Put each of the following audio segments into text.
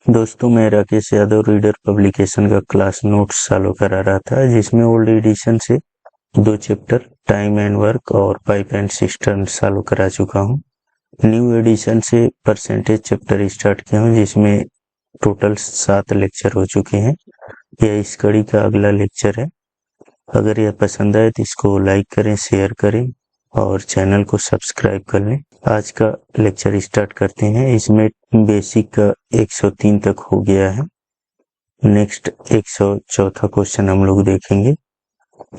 दोस्तों, मैं Rakesh Yadav reader publication का क्लास नोट्स चालू करा रहा था, जिसमें ओल्ड एडिशन से 2 चैप्टर टाइम एंड वर्क और पाइप एंड सिस्टम चालू करा चुका हूं। न्यू एडिशन से परसेंटेज चैप्टर स्टार्ट किया हूं, जिसमें टोटल 7 लेक्चर हो चुके हैं। यह इस कड़ी का अगला लेक्चर है। अगर यह पसंद आए तो इसको लाइक करें, शेयर करें और चैनल को सब्सक्राइब कर लें। आज का लेक्चर स्टार्ट करते हैं। इसमें बेसिक का 103 तक हो गया है। नेक्स्ट 104 क्वेश्चन हम लोग देखेंगे।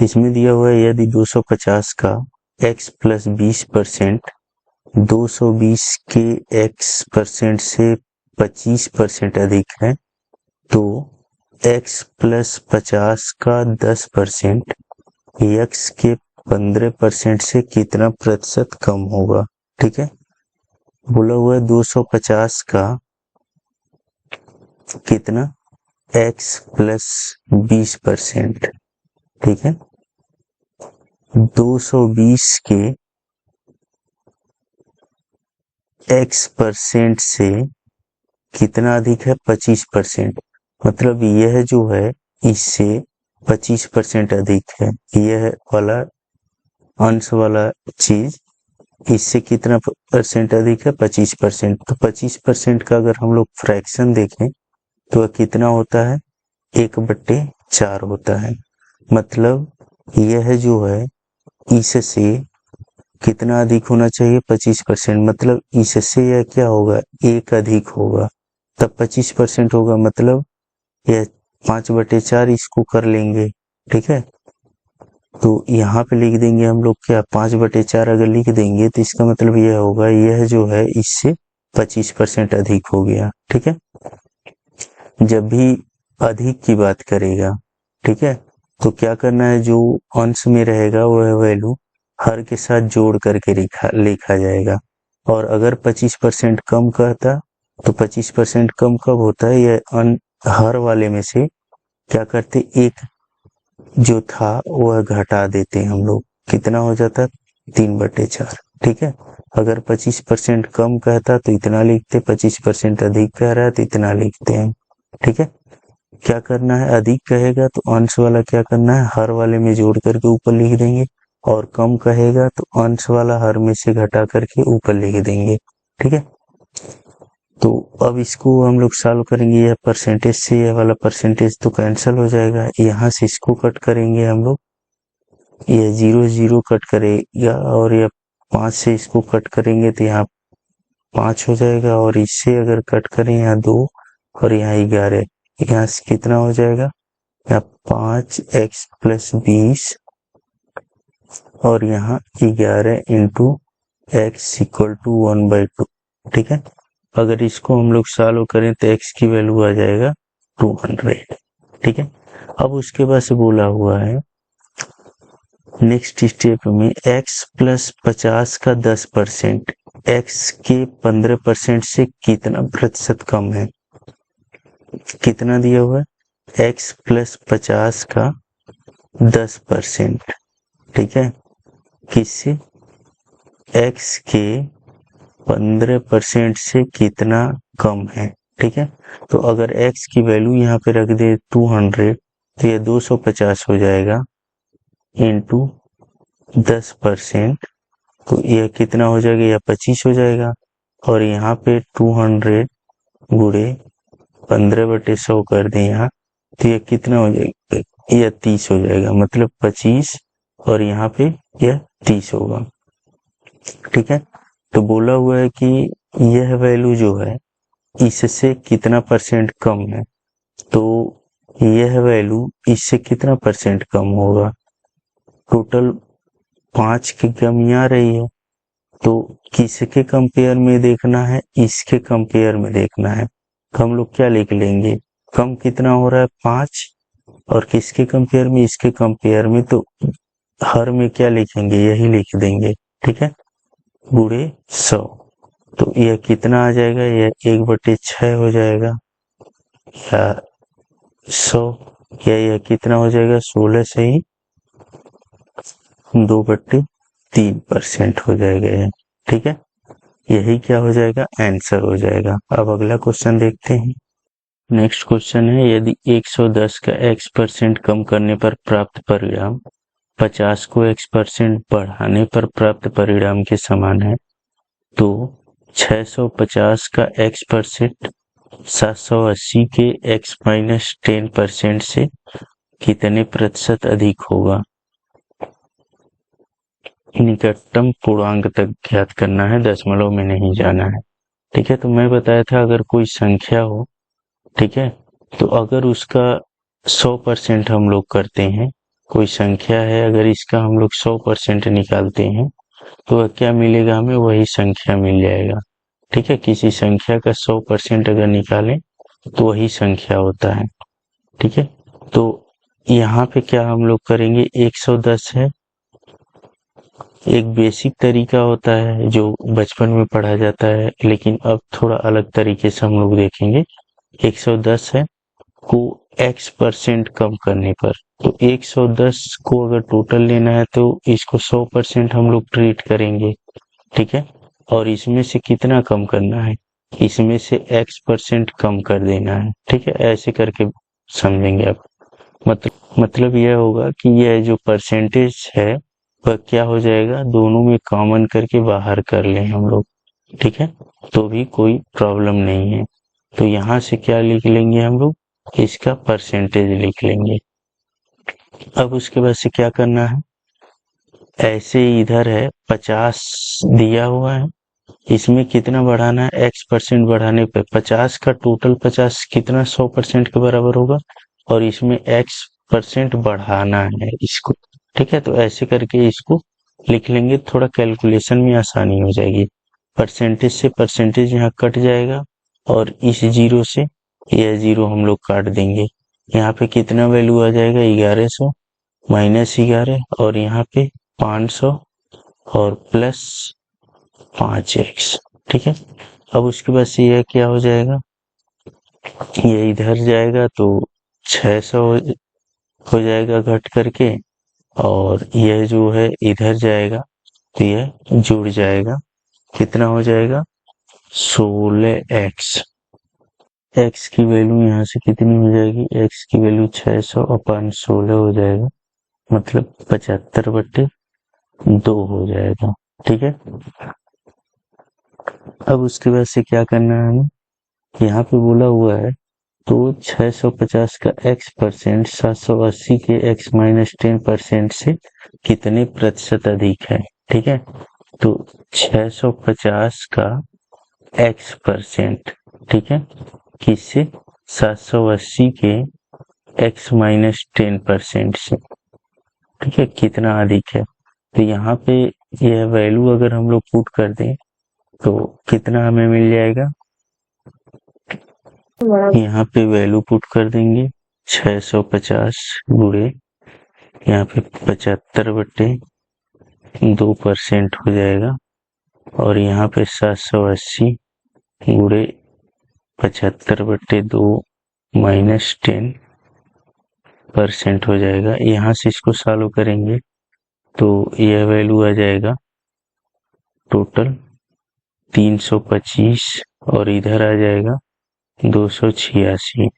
इसमें दिया हुआ है, यदि 250 का x प्लस 20% 220 के x परसेंट से 25% अधिक है, तो x प्लस 50 का 10% x के 15% से कितना प्रतिशत कम होगा। ठीक है, बोला हुआ है 250 का कितना x प्लस 20%। ठीक है, 220 के x परसेंट से कितना अधिक है, 25%। मतलब यह जो है इससे 25% अधिक है। यह वाला अंश वाला चीज इससे कितना परसेंट अधिक है, 25%। तो 25% का अगर हम लोग फ्रैक्शन देखें तो कितना होता है, 1/4 होता है। मतलब यह जो है इससे कितना अधिक होना चाहिए, 25%। मतलब इससे यह क्या होगा, 1 अधिक होगा, तब 25% होगा। मतलब यह 5/4 इसको कर लेंगे। ठीक है, तो यहाँ पे लिख देंगे हम लोग क्या, 5/4 अगर लिख देंगे तो इसका मतलब यह होगा, यह जो है इससे 25% अधिक हो गया। ठीक है, जब भी अधिक की बात करेगा, ठीक है, तो क्या करना है, जो अंश में रहेगा वह वैल्यू हर के साथ जोड़ करके लिखा जाएगा। और अगर 25% कम कहता तो 25% कम कब होता है, यह हर वाले में से क्या करते, एक जो था वह घटा देते हम लोग, कितना हो जाता, 3/4। ठीक है, अगर 25% कम कहता तो इतना लिखते, 25% अधिक कह रहा है तो इतना लिखते हैं। ठीक है, क्या करना है, अधिक कहेगा तो अंश वाला क्या करना है, हर वाले में जोड़ करके ऊपर लिख देंगे, और कम कहेगा तो अंश वाला हर में से घटा करके ऊपर लिख देंगे। ठीक है, तो अब इसको हम लोग सॉल्व करेंगे। यह परसेंटेज से यह वाला परसेंटेज तो कैंसिल हो जाएगा, यहाँ से इसको कट करेंगे हम लोग, यह 0 0 कट करेगा, और यह 5 से इसको कट करेंगे तो यहाँ 5 हो जाएगा, और इससे अगर कट करें यहाँ 2 और यहाँ 11, यहाँ से कितना हो जाएगा, यहाँ 5x प्लस 20 और यहाँ 11 इंटू x इक्वल टू 1/2। ठीक है, अगर इसको हम लोग सॉल्व करें तो x की वैल्यू आ जाएगा 200। ठीक है, अब उसके बाद से बोला हुआ है नेक्स्ट स्टेप में x प्लस 50 का 10% x के 15% से कितना प्रतिशत कम है। कितना दिया हुआ है, x प्लस 50 का 10%। ठीक है, किससे, x के 15% से कितना कम है। ठीक है, तो अगर x की वैल्यू यहाँ पे रख दे 200, तो यह 250 हो जाएगा इंटू 10%, तो यह कितना हो जाएगा, यह 25 हो जाएगा। और यहाँ पे 200 गुणे 15/100 कर दें यहाँ, तो यह कितना हो जाएगा, यह 30 हो जाएगा। मतलब 25 और यहाँ पे यह 30 होगा। ठीक है, तो बोला हुआ है कि यह वैल्यू जो है इससे कितना परसेंट कम है, तो यह वैल्यू इससे कितना परसेंट कम होगा। टोटल 5 की कमी आ रही है, तो किसके कंपेयर में देखना है, इसके कंपेयर में देखना है। तो हम लोग क्या लिख लेंगे, कम कितना हो रहा है, 5, और किसके कंपेयर में, इसके कंपेयर में, तो हर में क्या लिखेंगे, यही लिख देंगे। ठीक है, गुणे 100, तो यह कितना आ जाएगा, यह 1/6 हो जाएगा, या 100, या यह कितना हो जाएगा, 16 से ही 2/3% हो जाएगा यह। ठीक है, यही क्या हो जाएगा, आंसर हो जाएगा। अब अगला क्वेश्चन देखते हैं। नेक्स्ट क्वेश्चन है, यदि 110 का x% कम करने पर प्राप्त परिणाम 50 को x% बढ़ाने पर प्राप्त परिणाम के समान है, तो 650 का x% 780 के x-10% से कितने प्रतिशत अधिक होगा। निकटतम पूर्णांक तक ज्ञात करना है, दशमलव में नहीं जाना है। ठीक है, तो मैं बताया था अगर कोई संख्या हो, ठीक है, तो अगर उसका 100% हम लोग करते हैं, कोई संख्या है अगर इसका हम लोग 100% निकालते हैं तो क्या मिलेगा हमें, वही संख्या मिल जाएगा। ठीक है, किसी संख्या का 100% अगर निकालें तो वही संख्या होता है। ठीक है, तो यहाँ पे क्या हम लोग करेंगे, 110 है, एक बेसिक तरीका होता है जो बचपन में पढ़ा जाता है, लेकिन अब थोड़ा अलग तरीके से हम लोग देखेंगे। 110 है को x% कम करने पर, तो 110 को अगर टोटल लेना है तो इसको 100% हम लोग ट्रीट करेंगे। ठीक है, और इसमें से कितना कम करना है, इसमें से x% कम कर देना है। ठीक है, ऐसे करके समझेंगे आप। मतलब यह होगा कि यह जो परसेंटेज है वह क्या हो जाएगा, दोनों में कॉमन करके बाहर कर लें हम लोग। ठीक है, तो भी कोई प्रॉब्लम नहीं है। तो यहाँ से क्या लिख लेंगे हम लोग, इसका परसेंटेज लिख लेंगे। अब उसके बाद से क्या करना है, ऐसे इधर है 50 दिया हुआ है, इसमें कितना बढ़ाना है, x% बढ़ाने पे 50 का टोटल 50 कितना 100% के बराबर होगा, और इसमें x% बढ़ाना है इसको। ठीक है, तो ऐसे करके इसको लिख लेंगे, थोड़ा कैलकुलेशन में आसानी हो जाएगी। परसेंटेज से परसेंटेज यहाँ कट जाएगा और इस जीरो से यह जीरो हम लोग काट देंगे। यहाँ पे कितना वैल्यू आ जाएगा, 1100 माइनस 11, और यहाँ पे 500 और प्लस 5x। ठीक है, अब उसके बाद से यह क्या हो जाएगा, ये इधर जाएगा तो 600 हो जाएगा घट करके, और यह जो है इधर जाएगा तो यह जुड़ जाएगा, कितना हो जाएगा 16x। x की वैल्यू यहाँ से कितनी हो जाएगी, x की वैल्यू 600 अपन 16 हो जाएगा, मतलब 75/2 हो जाएगा। ठीक है, अब उसके बाद से क्या करना है हमें, यहाँ पे बोला हुआ है तो 650 का x% 780 के x-10% से कितने प्रतिशत अधिक है। ठीक है, तो 650 का x%, ठीक है, किससे, 780 के x-10% से। ठीक है, कितना अधिक है, तो यहाँ पे यह वैल्यू अगर हम लोग पुट कर दें तो कितना हमें मिल जाएगा, यहाँ पे वैल्यू पुट कर देंगे 650 गुणे यहाँ पे 75/2% हो जाएगा, और यहाँ पे 780 गुणे 75/2 माइनस 10% हो जाएगा। यहाँ से इसको सॉल्व करेंगे तो यह वैल्यू आ जाएगा टोटल 325, और इधर आ जाएगा 286।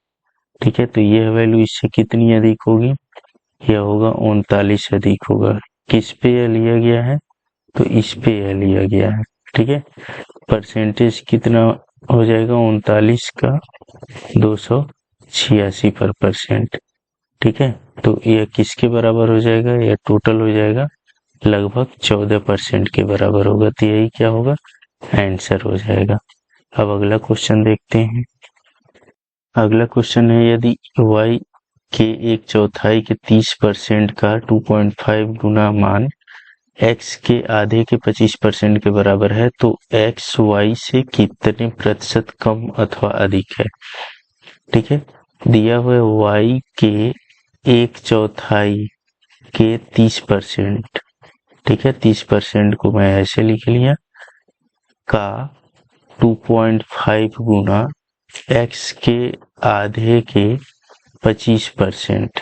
ठीक है, तो यह वैल्यू इससे कितनी अधिक होगी, यह होगा 39 अधिक होगा। किस पे यह लिया गया है, तो इस पे यह लिया गया है। ठीक है, परसेंटेज कितना हो जाएगा, 39 का 286%। ठीक है, तो यह किसके बराबर हो जाएगा, यह टोटल हो जाएगा लगभग 14% के बराबर होगा, तो यही क्या होगा, आंसर हो जाएगा। अब अगला क्वेश्चन देखते हैं। अगला क्वेश्चन है, यदि y के 1/4 के 30% का 2.5 गुना मान x के आधे के 25% के बराबर है, तो x y से कितने प्रतिशत कम अथवा अधिक है। ठीक है, दिया हुआ y के 1/4 के 30%, ठीक है, 30% को मैं ऐसे लिख लिया, का 2.5 गुना x के आधे के 25%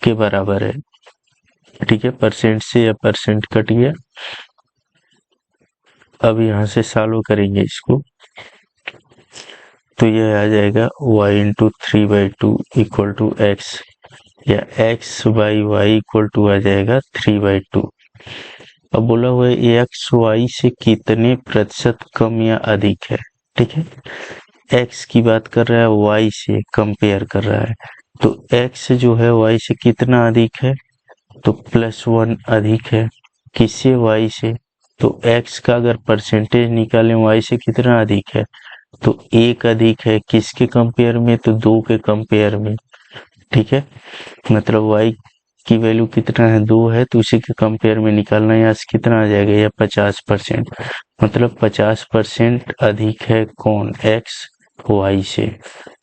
के बराबर है। ठीक है, परसेंट से या परसेंट कट गया। अब यहाँ से सॉल्व करेंगे इसको, तो यह आ जाएगा y into 3/2 equal to x, या x by y equal to आ जाएगा 3/2। अब बोला हुआ है एक्स वाई से कितने प्रतिशत कम या अधिक है। ठीक है, x की बात कर रहा है, y से कंपेयर कर रहा है, तो x जो है y से कितना अधिक है, तो +1 अधिक है। किससे? y से। तो x का अगर परसेंटेज निकालें y से कितना अधिक है, तो 1 अधिक है। किसके कंपेयर में? तो 2 के कंपेयर में। ठीक है, मतलब y की वैल्यू कितना है, 2 है, तो उसी के कंपेयर में निकालना। यहाँ से कितना आ जाएगा, यह 50%, मतलब 50% अधिक है कौन? x y से।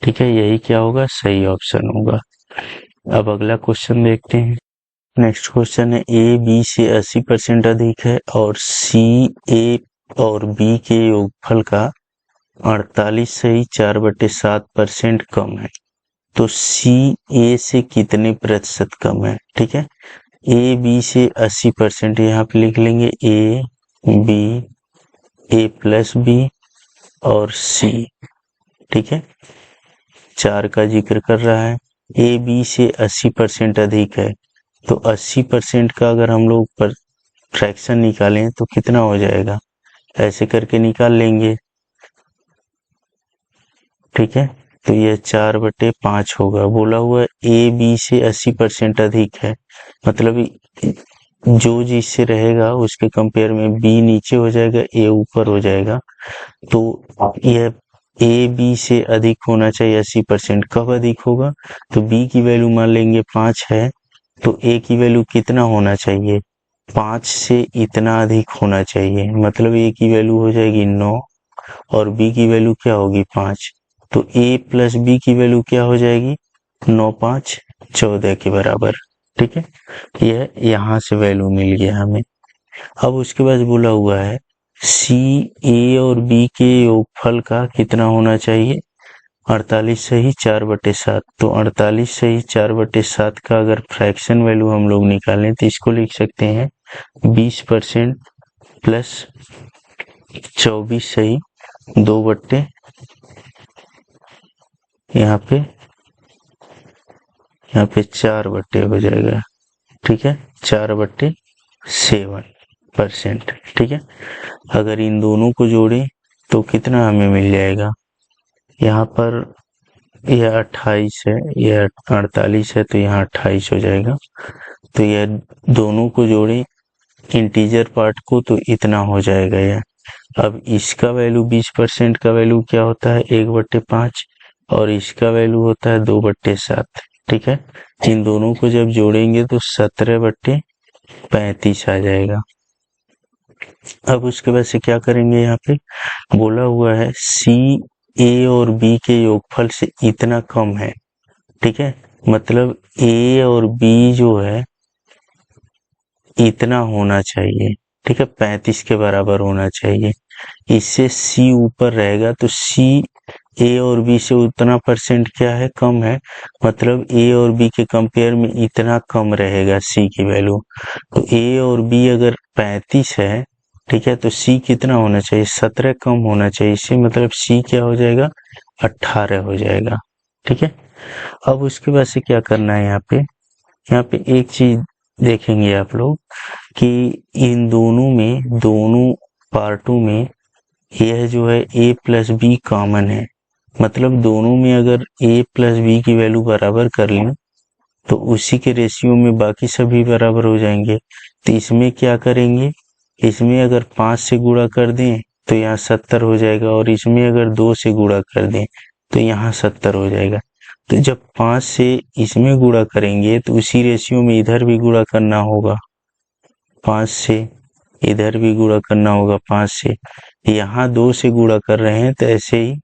ठीक है, यही क्या होगा, सही ऑप्शन होगा। अब अगला क्वेश्चन देखते हैं। नेक्स्ट क्वेश्चन है ए बी से 80% अधिक है और सी ए और बी के योगफल का 48 सही 4/7% कम है, तो सी ए से कितने प्रतिशत कम है। ठीक है, ए बी से 80%, यहाँ पे लिख लेंगे A B, A plus B और सी। ठीक है, 4 का जिक्र कर रहा है। ए बी से 80% अधिक है, तो 80% का अगर हम लोग पर फ्रैक्शन निकालें तो कितना हो जाएगा, ऐसे करके निकाल लेंगे। ठीक है, तो यह 4/5 होगा। बोला हुआ ए बी से 80% अधिक है, मतलब जो जिससे रहेगा उसके कंपेयर में बी नीचे हो जाएगा, ए ऊपर हो जाएगा। तो यह ए बी से अधिक होना चाहिए 80%। कब अधिक होगा, तो बी की वैल्यू मान लेंगे 5 है, तो ए की वैल्यू कितना होना चाहिए, 5 से इतना अधिक होना चाहिए, मतलब ए की वैल्यू हो जाएगी 9 और बी की वैल्यू क्या होगी, 5। तो ए प्लस बी की वैल्यू क्या हो जाएगी, 9 5 14 के बराबर। ठीक है, यह यहाँ से वैल्यू मिल गया हमें। अब उसके बाद बोला हुआ है सी ए और बी के योगफल का कितना होना चाहिए, 48 सही 4/7। तो 48 सही 4/7 का अगर फ्रैक्शन वैल्यू हम लोग निकालें तो इसको लिख सकते हैं 20% प्लस 24 सही 2 यहाँ पे 4 हो जाएगा। ठीक है, 4/7%। ठीक है, अगर इन दोनों को जोड़ें तो कितना हमें मिल जाएगा, यहाँ पर यह 28 है, यह 48 है, तो यहाँ 28 हो जाएगा। तो यह दोनों को जोड़ें इंटीजर पार्ट को तो इतना हो जाएगा यह। अब इसका वैल्यू 20% का वैल्यू क्या होता है, 1/5 और इसका वैल्यू होता है 2/7। ठीक है, इन दोनों को जब जोड़ेंगे तो 17/35 आ जाएगा। अब उसके बाद से क्या करेंगे, यहाँ पे बोला हुआ है सी ए और बी के योगफल से इतना कम है। ठीक है, मतलब ए और बी जो है इतना होना चाहिए। ठीक है, 35 के बराबर होना चाहिए। इससे सी ऊपर रहेगा, तो सी ए और बी से उतना परसेंट क्या है, कम है, मतलब ए और बी के कंपेयर में इतना कम रहेगा सी की वैल्यू। तो ए और बी अगर 35 है, ठीक है, तो सी कितना होना चाहिए, 17 कम होना चाहिए। इससे मतलब सी क्या हो जाएगा, 18 हो जाएगा। ठीक है, अब उसके बाद से क्या करना है, यहाँ पे एक चीज देखेंगे आप लोग कि इन दोनों पार्टों में यह जो है a प्लस बी कॉमन है, मतलब दोनों में अगर a प्लस बी की वैल्यू बराबर कर लें तो उसी के रेशियो में बाकी सभी बराबर हो जाएंगे। तो इसमें क्या करेंगे, इसमें अगर 5 से गुणा कर दें तो यहाँ 70 हो जाएगा, और इसमें अगर 2 से गुणा कर दें तो यहाँ 70 हो जाएगा। तो जब 5 से इसमें गुणा करेंगे तो उसी रेशियो में इधर भी गुणा करना होगा, 5 से इधर भी गुणा करना होगा, 5 से। यहाँ 2 से गुणा कर रहे हैं तो ऐसे ही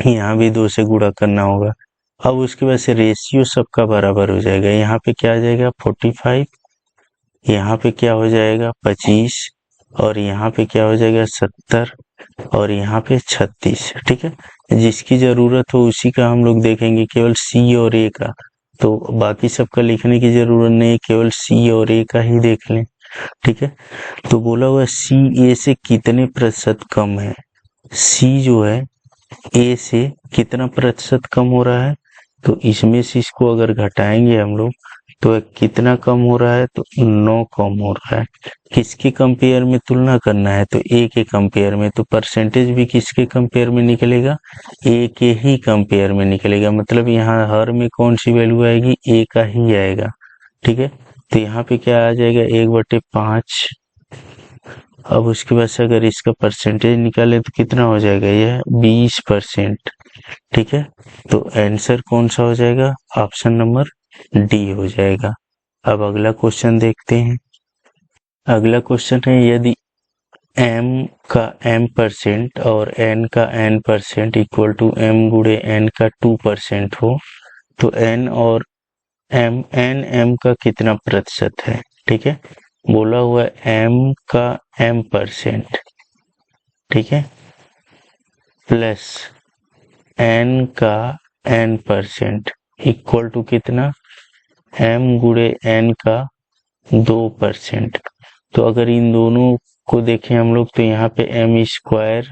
यहाँ भी 2 से गुणा करना होगा। अब उसके बाद से रेशियो सबका बराबर हो जाएगा। यहाँ पे क्या आ जाएगा, 45, यहाँ पे क्या हो जाएगा 25, और यहाँ पे क्या हो जाएगा 70, और यहाँ पे 36। ठीक है, जिसकी जरूरत हो उसी का हम लोग देखेंगे, केवल सी और ए का, तो बाकी सबका लिखने की जरूरत नहीं, केवल सी और ए का ही देख लें। ठीक है, तो बोला हुआ सी ए से कितने प्रतिशत कम है, सी जो है ए से कितना प्रतिशत कम हो रहा है, तो इसमें से इसको अगर घटाएंगे हम लोग तो कितना कम हो रहा है, तो 9 कम हो रहा है। किसके कंपेयर में तुलना करना है, तो ए के कंपेयर में, तो परसेंटेज भी किसके कंपेयर में निकलेगा, ए के ही कंपेयर में निकलेगा। मतलब यहाँ हर में कौन सी वैल्यू आएगी, ए का ही आएगा। ठीक है, तो यहाँ पे क्या आ जाएगा, 1/5। अब उसके बाद से अगर इसका परसेंटेज निकाले तो कितना हो जाएगा, यह 20%। ठीक है, तो आंसर कौन सा हो जाएगा, ऑप्शन नंबर डी हो जाएगा। अब अगला क्वेश्चन देखते हैं। अगला क्वेश्चन है, यदि m का m% और n का n% इक्वल टू m गुणे n का 2% हो, तो n और m का कितना प्रतिशत है। ठीक है, बोला हुआ है m का m%, ठीक है, प्लस n का n% इक्वल टू कितना, m गुणे n का 2%। तो अगर इन दोनों को देखें हम लोग, तो यहाँ पे m²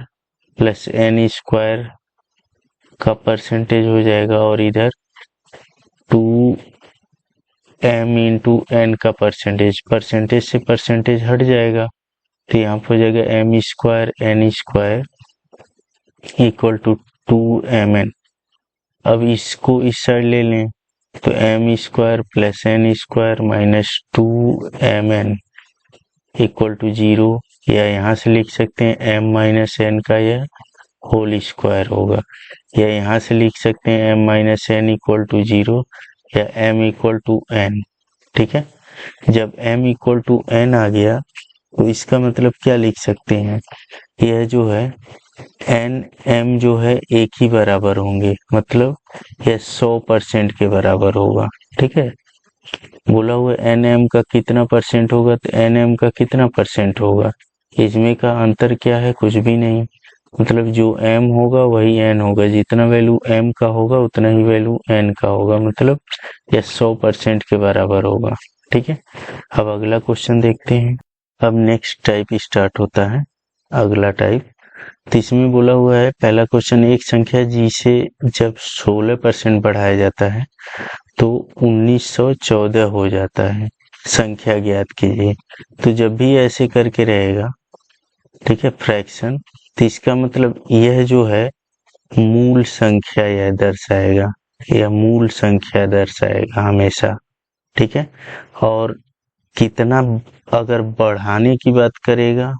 प्लस n² का परसेंटेज हो जाएगा, और इधर 2m इंटू n का परसेंटेज से परसेंटेज हट जाएगा, तो यहाँ पर हो जाएगा m² n² equal to 2mn। अब इसको इस साइड ले लें, तो m² plus n² minus 2mn equal to 0, या यहाँ से लिख सकते हैं m माइनस n का यह होल स्क्वायर होगा, या यहाँ से लिख सकते हैं m minus n equal to 0, या m इक्वल टू n। ठीक है, जब m इक्वल टू n आ गया तो इसका मतलब क्या लिख सकते हैं, यह जो है n m जो है एक ही बराबर होंगे, मतलब यह 100% के बराबर होगा। ठीक है, बोला हुआ एन एम का कितना परसेंट होगा, तो एन एम का कितना परसेंट होगा, इसमें का अंतर क्या है, कुछ भी नहीं। मतलब जो m होगा वही n होगा, जितना वैल्यू m का होगा उतना ही वैल्यू n का होगा, मतलब यह 100% के बराबर होगा। ठीक है, अब अगला क्वेश्चन देखते हैं। अब नेक्स्ट टाइप स्टार्ट होता है, अगला टाइप। तो इसमें बोला हुआ है, पहला क्वेश्चन, एक संख्या जिसे जब 16% बढ़ाया जाता है तो 1914 हो जाता है, संख्या ज्ञात कीजिए। तो जब भी ऐसे करके रहेगा, ठीक है, फ्रैक्शन, तो इसका मतलब यह जो है मूल संख्या यह दर्शाएगा, यह मूल संख्या दर्शाएगा हमेशा। ठीक है, और कितना अगर बढ़ाने की बात करेगा,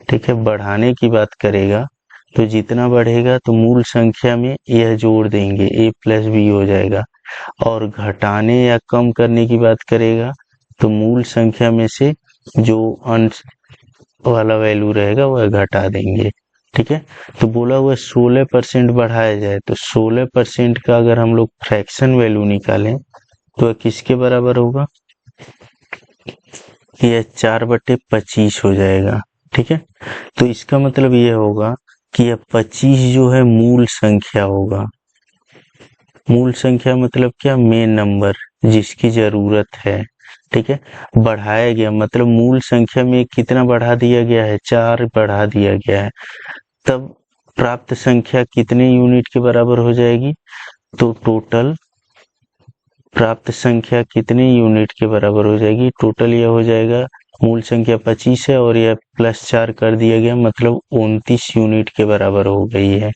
ठीक है, बढ़ाने की बात करेगा तो जितना बढ़ेगा तो मूल संख्या में यह जोड़ देंगे, a प्लस b हो जाएगा, और घटाने या कम करने की बात करेगा तो मूल संख्या में से जो अंश वाला वैल्यू रहेगा वह घटा देंगे। ठीक है, तो बोला हुआ 16% बढ़ाया जाए, तो 16% का अगर हम लोग फ्रैक्शन वैल्यू निकालें तो किसके बराबर होगा, यह 4/25 हो जाएगा। ठीक है, तो इसका मतलब यह होगा कि यह 25 जो है मूल संख्या होगा। मूल संख्या मतलब क्या, मेन नंबर जिसकी जरूरत है। ठीक है, बढ़ाया गया मतलब मूल संख्या में कितना बढ़ा दिया गया है, 4 बढ़ा दिया गया है, तब प्राप्त संख्या कितने यूनिट के बराबर हो जाएगी, तो टोटल प्राप्त संख्या कितने यूनिट के बराबर हो जाएगी, टोटल यह हो जाएगा, मूल संख्या 25 है और यह +4 कर दिया गया, मतलब 29 यूनिट के बराबर हो गई है।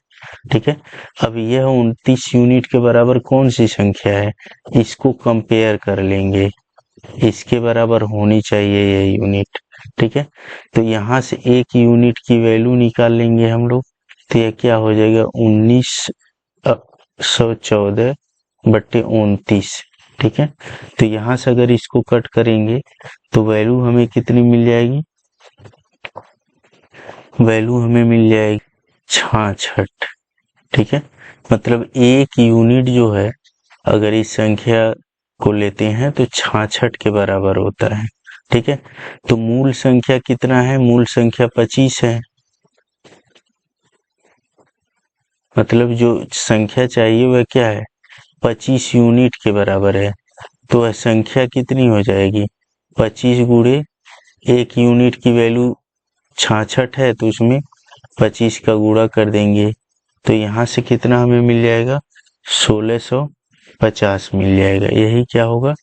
ठीक है, अब यह 29 यूनिट के बराबर कौन सी संख्या है, इसको कंपेयर कर लेंगे, इसके बराबर होनी चाहिए यह यूनिट। ठीक है, तो यहाँ से एक यूनिट की वैल्यू निकाल लेंगे हम लोग, तो यह क्या हो जाएगा, 1914/29। ठीक है, तो यहाँ से अगर इसको कट करेंगे तो वैल्यू हमें कितनी मिल जाएगी, वैल्यू हमें मिल जाएगी 66। ठीक है, मतलब एक यूनिट जो है अगर इस संख्या को लेते हैं तो 66 के बराबर होता है। ठीक है, तो मूल संख्या कितना है, मूल संख्या 25 है, मतलब जो संख्या चाहिए वह क्या है, 25 यूनिट के बराबर है, तो वह संख्या कितनी हो जाएगी, 25 गुणे एक यूनिट की वैल्यू 66 है, तो उसमें 25 का गुणा कर देंगे, तो यहाँ से कितना हमें मिल जाएगा, 1650 मिल जाएगा। यही क्या होगा,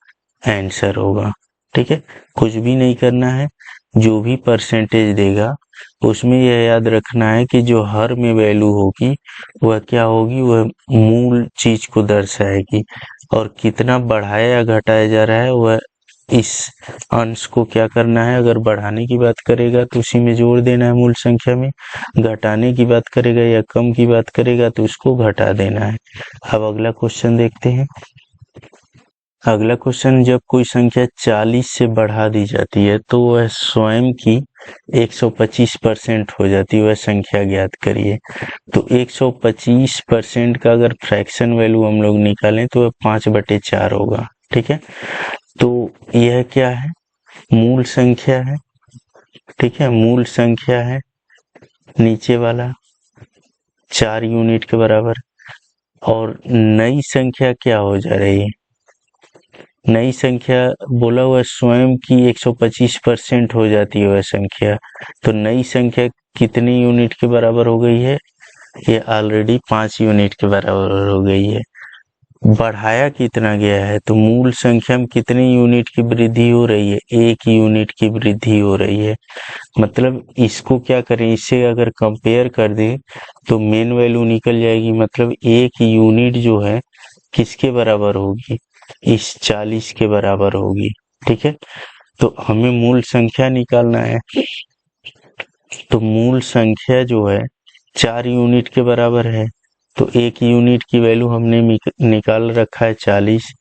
आंसर होगा। ठीक है, कुछ भी नहीं करना है, जो भी परसेंटेज देगा उसमें यह याद रखना है कि जो हर में वैल्यू होगी वह क्या होगी, वह मूल चीज को दर्शाएगी, और कितना बढ़ाया या घटाया जा रहा है वह इस अंश को क्या करना है, अगर बढ़ाने की बात करेगा तो उसी में जोड़ देना है मूल संख्या में, घटाने की बात करेगा या कम की बात करेगा तो उसको घटा देना है। अब अगला क्वेश्चन देखते हैं। अगला क्वेश्चन, जब कोई संख्या 40 से बढ़ा दी जाती है तो वह स्वयं की 125% हो जाती है, वह संख्या ज्ञात करिए। तो 125% का अगर फ्रैक्शन वैल्यू हम लोग निकालें तो वह 5/4 होगा। ठीक है, तो यह क्या है, मूल संख्या है। ठीक है, मूल संख्या है, नीचे वाला 4 यूनिट के बराबर, और नई संख्या क्या हो जा रही है, नई संख्या बोला हुआ स्वयं की 125% हो जाती है वह संख्या। तो नई संख्या कितनी यूनिट के बराबर हो गई है, ये ऑलरेडी 5 यूनिट के बराबर हो गई है। बढ़ाया कितना गया है, तो मूल संख्या में कितनी यूनिट की वृद्धि हो रही है, 1 यूनिट की वृद्धि हो रही है। मतलब इसको क्या करें, इससे अगर कंपेयर कर दें तो मेन वैल्यू निकल जाएगी, मतलब 1 यूनिट जो है किसके बराबर होगी, इस 40 के बराबर होगी। ठीक है, तो हमें मूल संख्या निकालना है, तो मूल संख्या जो है 4 यूनिट के बराबर है, तो 1 यूनिट की वैल्यू हमने निकाल रखा है 40,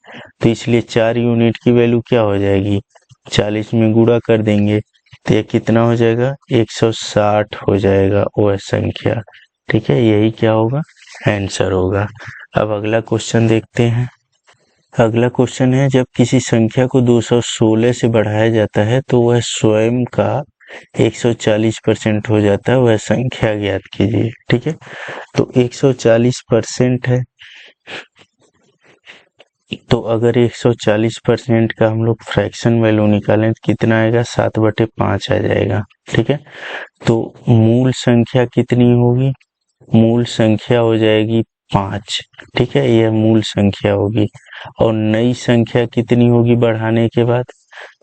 तो इसलिए 4 यूनिट की वैल्यू क्या हो जाएगी, 40 में गुणा कर देंगे तो ये कितना हो जाएगा, 160 हो जाएगा वह संख्या। ठीक है, यही क्या होगा, आंसर होगा। अब अगला क्वेश्चन देखते हैं। अगला क्वेश्चन है, जब किसी संख्या को 216 से बढ़ाया जाता है तो वह स्वयं का 140% हो जाता है, वह संख्या ज्ञात कीजिए। ठीक है, तो 140% है, तो अगर 140% का हम लोग फ्रैक्शन वैल्यू निकालें तो कितना आएगा, 7/5 आ जाएगा। ठीक है, तो मूल संख्या कितनी होगी, मूल संख्या हो जाएगी 5। ठीक है, यह मूल संख्या होगी, और नई संख्या कितनी होगी बढ़ाने के बाद,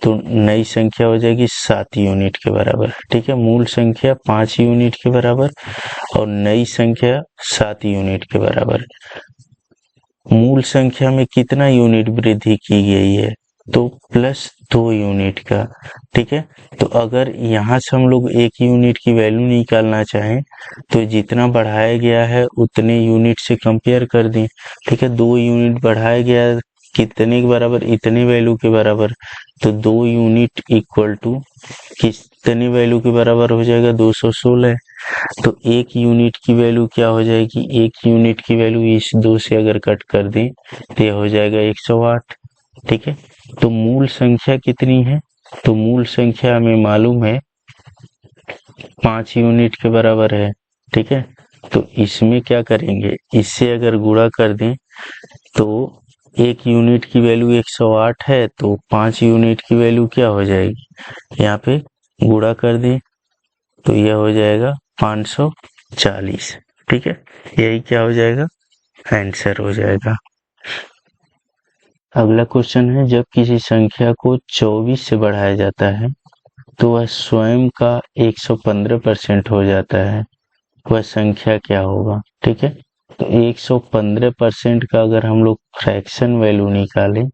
तो नई संख्या हो जाएगी 7 यूनिट के बराबर। ठीक है, मूल संख्या 5 यूनिट के बराबर और नई संख्या 7 यूनिट के बराबर। मूल संख्या में कितना यूनिट वृद्धि की गई है, तो +2 यूनिट का। ठीक है, तो अगर यहाँ से हम लोग 1 यूनिट की वैल्यू निकालना चाहें तो जितना बढ़ाया गया है उतने यूनिट से कंपेयर कर दें। ठीक है, 2 यूनिट बढ़ाया गया कितने के बराबर, इतने वैल्यू के बराबर, तो 2 यूनिट इक्वल टू कितने वैल्यू के बराबर हो जाएगा, 216। तो 1 यूनिट की वैल्यू क्या हो जाएगी, 1 यूनिट की वैल्यू इस 2 से अगर कट कर दें तो यह हो जाएगा 108। ठीक है, तो मूल संख्या कितनी है, तो मूल संख्या हमें मालूम है 5 यूनिट के बराबर है। ठीक है, तो इसमें क्या करेंगे, इससे अगर गुणा कर दें तो 1 यूनिट की वैल्यू 108 है, तो 5 यूनिट की वैल्यू क्या हो जाएगी, यहाँ पे गुणा कर दें तो यह हो जाएगा 540। ठीक है, यही क्या हो जाएगा, आंसर हो जाएगा। अगला क्वेश्चन है, जब किसी संख्या को 24 से बढ़ाया जाता है तो वह स्वयं का 115% हो जाता है, वह संख्या क्या होगा। ठीक है, तो 115% का अगर हम लोग फ्रैक्शन वैल्यू निकालें,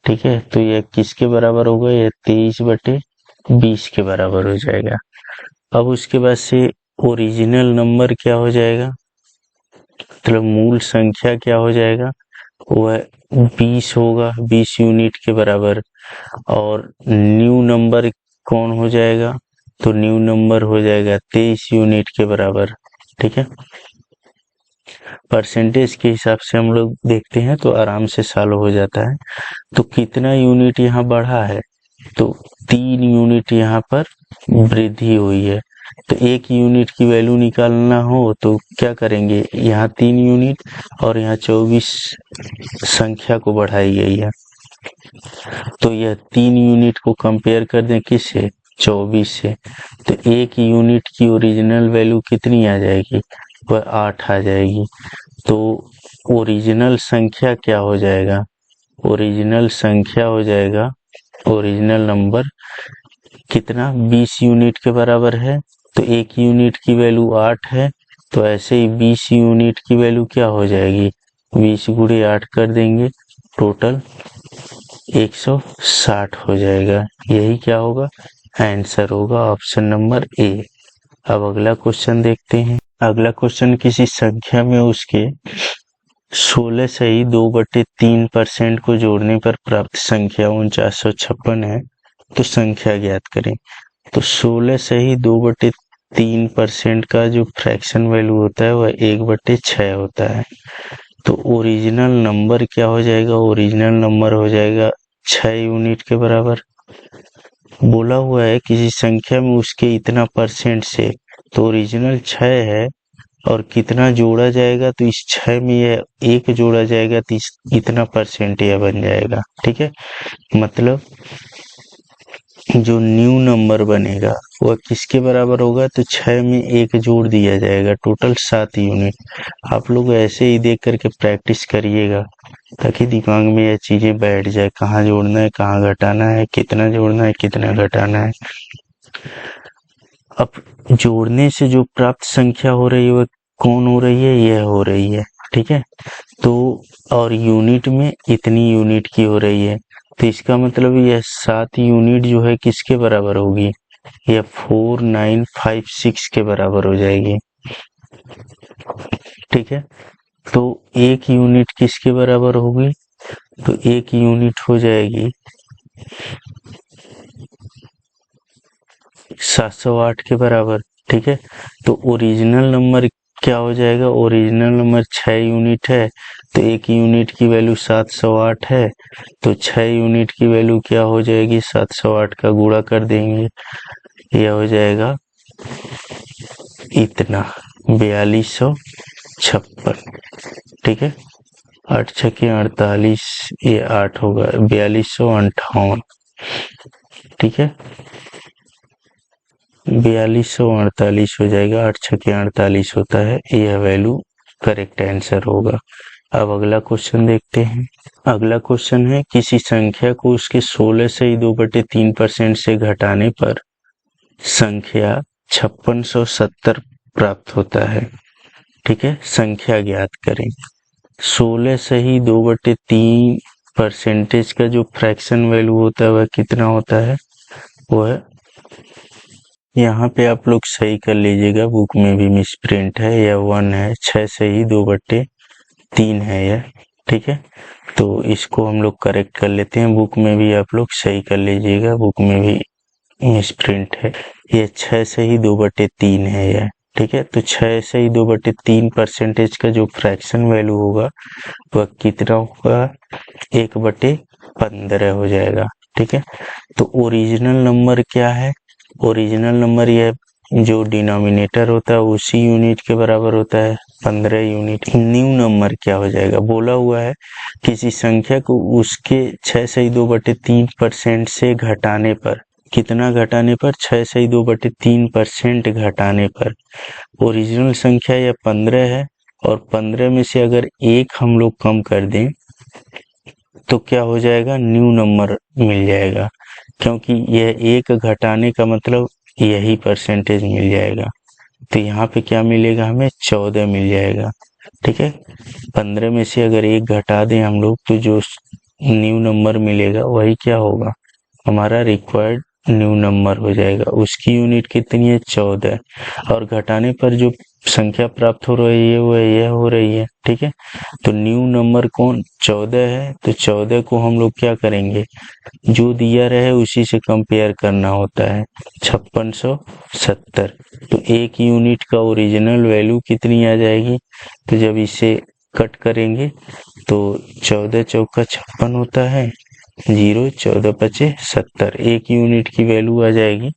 ठीक है, तो यह किसके बराबर होगा, यह 23/20 के बराबर हो जाएगा। अब उसके बाद से ओरिजिनल नंबर क्या हो जाएगा, मतलब मूल संख्या क्या हो जाएगा, वह 20 होगा, 20 यूनिट के बराबर। और न्यू नंबर कौन हो जाएगा, तो न्यू नंबर हो जाएगा 23 यूनिट के बराबर। ठीक है, परसेंटेज के हिसाब से हम लोग देखते हैं तो आराम से सॉल्व हो जाता है। तो कितना यूनिट यहाँ बढ़ा है, तो 3 यूनिट यहाँ पर वृद्धि हुई है। तो 1 यूनिट की वैल्यू निकालना हो तो क्या करेंगे, यहाँ 3 यूनिट और यहाँ 24 संख्या को बढ़ाई गई है, तो यह 3 यूनिट को कंपेयर कर दें किससे, 24 से, तो 1 यूनिट की ओरिजिनल वैल्यू कितनी आ जाएगी, वह 8 आ जाएगी। तो ओरिजिनल संख्या क्या हो जाएगा? ओरिजिनल संख्या हो जाएगा, ओरिजिनल नंबर कितना 20 यूनिट के बराबर है। तो 1 यूनिट की वैल्यू 8 है, तो ऐसे ही 20 यूनिट की वैल्यू क्या हो जाएगी? 20 गुणे 8 कर देंगे, टोटल 160 हो जाएगा। यही क्या होगा? आंसर होगा ऑप्शन नंबर ए। अब अगला क्वेश्चन देखते हैं। अगला क्वेश्चन किसी संख्या में उसके 16 सही 2/3% को जोड़ने पर प्राप्त संख्या 4956 है, तो संख्या ज्ञात करें। तो 16 सही 2/3% का जो फ्रैक्शन वैल्यू होता है वह 1/6 होता है। तो ओरिजिनल नंबर क्या हो जाएगा? ओरिजिनल नंबर हो जाएगा 6 यूनिट के बराबर। बोला हुआ है किसी संख्या में उसके इतना परसेंट से, तो ओरिजिनल 6 है और कितना जोड़ा जाएगा, तो इस 6 में यह 1 जोड़ा जाएगा तो इतना परसेंट यह बन जाएगा। ठीक है, मतलब जो न्यू नंबर बनेगा वह किसके बराबर होगा? तो 6 में 1 जोड़ दिया जाएगा, टोटल 7 यूनिट। आप लोग ऐसे ही देख करके प्रैक्टिस करिएगा ताकि दिमाग में यह चीजें बैठ जाए, कहाँ जोड़ना है, कहाँ घटाना है, कितना जोड़ना है, कितना घटाना है। अब जोड़ने से जो प्राप्त संख्या हो रही है वह कौन हो रही है? यह हो रही है। ठीक है, तो और यूनिट में इतनी यूनिट की हो रही है, तो इसका मतलब यह 7 यूनिट जो है किसके बराबर होगी? यह 4956 के बराबर हो जाएगी। ठीक है, तो 1 यूनिट किसके बराबर होगी? तो 1 यूनिट हो जाएगी 708 के बराबर। ठीक है, तो ओरिजिनल नंबर क्या हो जाएगा? ओरिजिनल नंबर 6 यूनिट है, तो 1 यूनिट की वैल्यू 708 है, तो 6 यूनिट की वैल्यू क्या हो जाएगी? 708 का गुणा कर देंगे, यह हो जाएगा इतना 4256। ठीक है, 8 छके 48, ये 8 होगा 4258। ठीक है, 4248 हो जाएगा, 8 छके 48 होता है, यह वैल्यू करेक्ट आंसर होगा। अब अगला क्वेश्चन देखते हैं। अगला क्वेश्चन है किसी संख्या को उसके 16 से ही 2/3% से घटाने पर संख्या 5670 प्राप्त होता है। ठीक है, संख्या ज्ञात करें। 16 से ही 2/3% का जो फ्रैक्शन वैल्यू होता है वह कितना होता है? वह यहाँ पे आप लोग सही कर लीजिएगा, बुक में भी मिसप्रिंट है, यह 1 है। 6 से ही 2/3 है यह। ठीक है, तो इसको हम लोग करेक्ट कर लेते हैं, बुक में भी आप लोग सही कर लीजिएगा, बुक में भी मिसप्रिंट है। ये 6 से ही 2/3 है यह। ठीक है, तो 6 से ही 2/3% का जो फ्रैक्शन वैल्यू होगा वह कितना होगा? 1/15 हो जाएगा। ठीक है, तो ओरिजिनल नंबर क्या है? ओरिजिनल नंबर यह जो डिनोमिनेटर होता है उसी यूनिट के बराबर होता है, 15 यूनिट। न्यू नंबर क्या हो जाएगा? बोला हुआ है किसी संख्या को उसके 6 से ही 2/3% से घटाने पर, कितना घटाने पर? 6 से ही 2/3% घटाने पर। ओरिजिनल संख्या यह 15 है और 15 में से अगर 1 हम लोग कम कर दें तो क्या हो जाएगा? न्यू नंबर मिल जाएगा, क्योंकि यह 1 घटाने का मतलब यही परसेंटेज मिल जाएगा। तो यहाँ पे क्या मिलेगा? हमें 14 मिल जाएगा। ठीक है, 15 में से अगर 1 घटा दें हम लोग तो जो न्यू नंबर मिलेगा वही क्या होगा? हमारा रिक्वायर्ड न्यू नंबर हो जाएगा। उसकी यूनिट कितनी है? 14, और घटाने पर जो संख्या प्राप्त हो रही है वह यह हो रही है। ठीक है, तो न्यू नंबर कौन? 14 है, तो 14 को हम लोग क्या करेंगे? जो दिया रहे उसी से कंपेयर करना होता है, 5670। तो 1 यूनिट का ओरिजिनल वैल्यू कितनी आ जाएगी? तो जब इसे कट करेंगे तो 14 चौका 56 होता है, 0 14 पचे 70, 1 यूनिट की वैल्यू आ जाएगी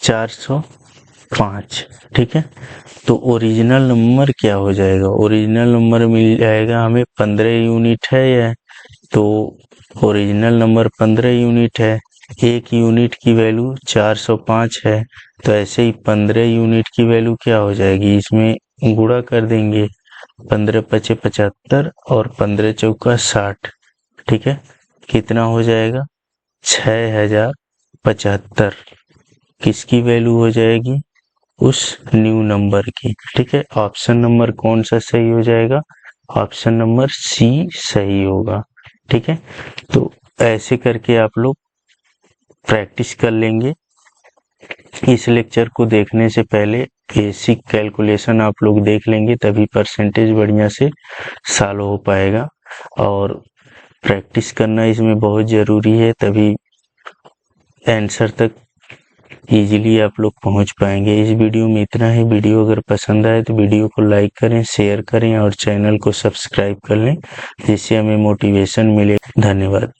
405। ठीक है, तो ओरिजिनल नंबर क्या हो जाएगा? ओरिजिनल नंबर मिल जाएगा हमें 15 यूनिट है यह, तो ओरिजिनल नंबर 15 यूनिट है। 1 यूनिट की वैल्यू 405 है, तो ऐसे ही 15 यूनिट की वैल्यू क्या हो जाएगी? इसमें गुणा कर देंगे 15 पचे 75 और 15 चौका 60। ठीक है, कितना हो जाएगा 6075 किसकी वैल्यू हो जाएगी, उस न्यू नंबर की। ठीक है, ऑप्शन नंबर कौन सा सही हो जाएगा, ऑप्शन नंबर सी सही होगा। ठीक है, तो ऐसे करके आप लोग प्रैक्टिस कर लेंगे। इस लेक्चर को देखने से पहले बेसिक कैलकुलेशन आप लोग देख लेंगे, तभी परसेंटेज बढ़िया से सॉल्व हो पाएगा। और प्रैक्टिस करना इसमें बहुत ज़रूरी है, तभी आंसर तक इजीली आप लोग पहुंच पाएंगे। इस वीडियो में इतना ही। वीडियो अगर पसंद आए तो वीडियो को लाइक करें, शेयर करें और चैनल को सब्सक्राइब कर लें, जिससे हमें मोटिवेशन मिले। धन्यवाद।